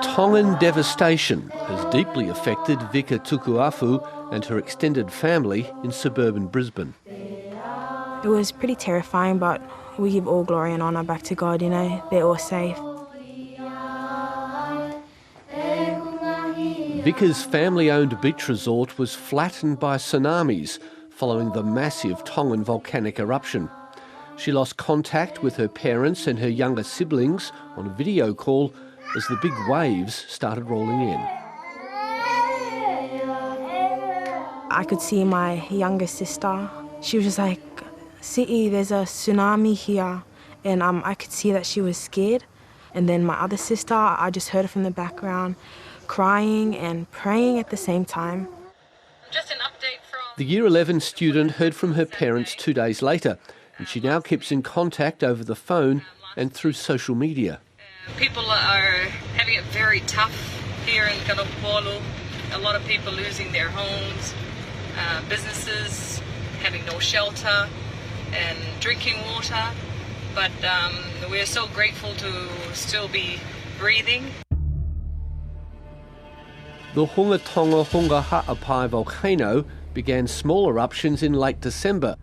Tongan devastation has deeply affected Vika Tukuafu and her extended family in suburban Brisbane. It was pretty terrifying, but we give all glory and honour back to God, they're all safe. Vika's family-owned beach resort was flattened by tsunamis following the massive Tongan volcanic eruption. She lost contact with her parents and her younger siblings on a video call as the big waves started rolling in. I could see my younger sister. She was just like, "City, there's a tsunami here." And I could see that she was scared. And then my other sister, I just heard her from the background, crying and praying at the same time. Just an update from... The Year 11 student heard from her parents 2 days later, and she now keeps in contact over the phone and through social media. People are having it very tough here in Kalapolu. A lot of people losing their homes, businesses having no shelter and drinking water. But we're so grateful to still be breathing. The Hunga Tonga Hunga Ha'apai volcano began small eruptions in late December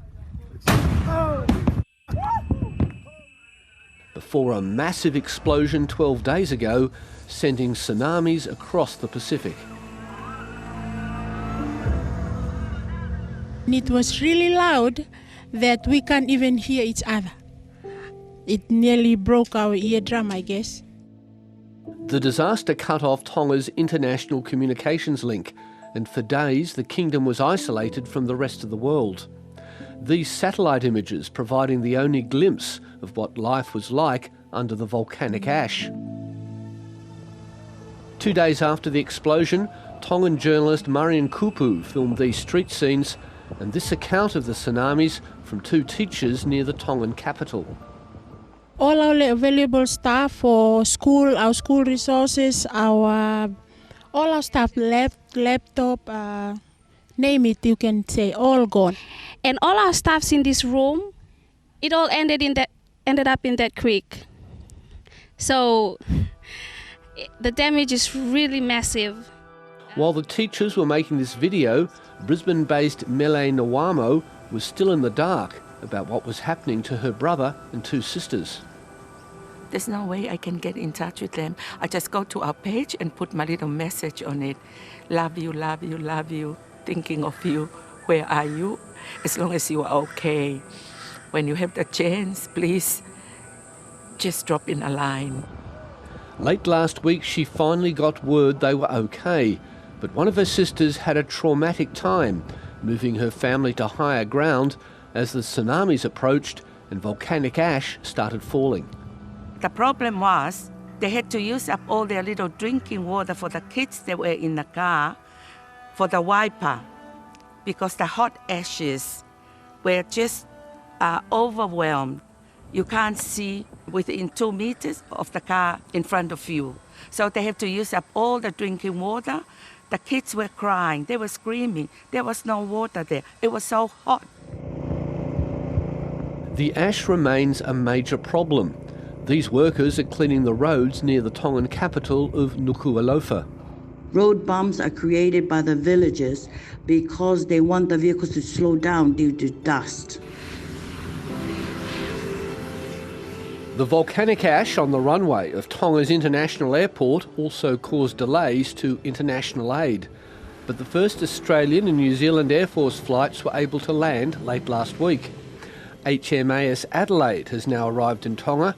before a massive explosion 12 days ago, sending tsunamis across the Pacific. It was really loud that we can't even hear each other. It nearly broke our eardrum, I guess. The disaster cut off Tonga's international communications link, and for days the kingdom was isolated from the rest of the world. These satellite images providing the only glimpse of what life was like under the volcanic ash. 2 days after the explosion, Tongan journalist Marian Kupu filmed these street scenes and this account of the tsunamis from 2 teachers near the Tongan capital. All our valuable stuff for school, our school resources, all our stuff, laptop, name it, you can say, all gone. And all our stuffs in this room, it all ended up in that creek. So the damage is really massive. While the teachers were making this video, Brisbane-based Mele Nawamo was still in the dark about what was happening to her brother and 2 sisters. There's no way I can get in touch with them. I just go to our page and put my little message on it. Love you, love you, love you. Thinking of you. Where are you? As long as you are okay. When you have the chance, please just drop in a line. Late last week, she finally got word they were okay, but one of her sisters had a traumatic time, moving her family to higher ground as the tsunamis approached and volcanic ash started falling. The problem was they had to use up all their little drinking water for the kids that were in the car for the wiper because the hot ashes were just overwhelmed. You can't see within 2 meters of the car in front of you. So they have to use up all the drinking water. The kids were crying, they were screaming. There was no water there. It was so hot. The ash remains a major problem. These workers are cleaning the roads near the Tongan capital of Nuku'alofa. Road bumps are created by the villagers because they want the vehicles to slow down due to dust. The volcanic ash on the runway of Tonga's international airport also caused delays to international aid. But the first Australian and New Zealand Air Force flights were able to land late last week. HMAS Adelaide has now arrived in Tonga.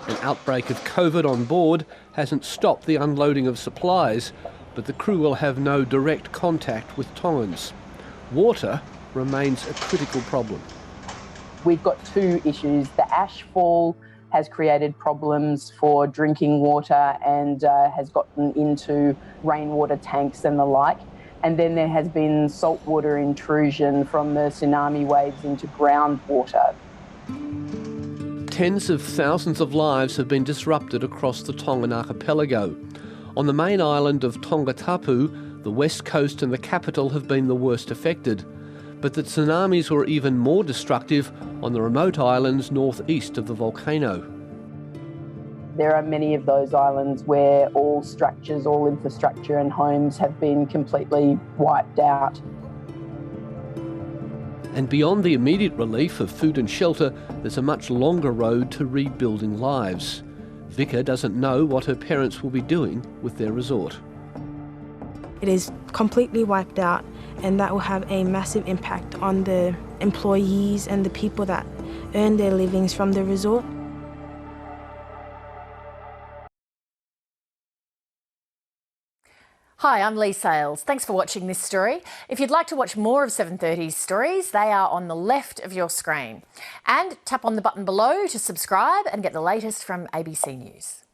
An outbreak of COVID on board hasn't stopped the unloading of supplies, but the crew will have no direct contact with Tongans. Water remains a critical problem. We've got 2 issues. The ash fall has created problems for drinking water and has gotten into rainwater tanks and the like. And then there has been saltwater intrusion from the tsunami waves into groundwater. Tens of thousands of lives have been disrupted across the Tongan archipelago. On the main island of Tongatapu, the west coast and the capital have been the worst affected. But the tsunamis were even more destructive on the remote islands northeast of the volcano. There are many of those islands where all structures, all infrastructure and homes have been completely wiped out. And beyond the immediate relief of food and shelter, there's a much longer road to rebuilding lives. Vika doesn't know what her parents will be doing with their resort. It is completely wiped out, and that will have a massive impact on the employees and the people that earn their livings from the resort. Hi, I'm Lee Sales. Thanks for watching this story. If you'd like to watch more of 730's stories, they are on the left of your screen. And tap on the button below to subscribe and get the latest from ABC News.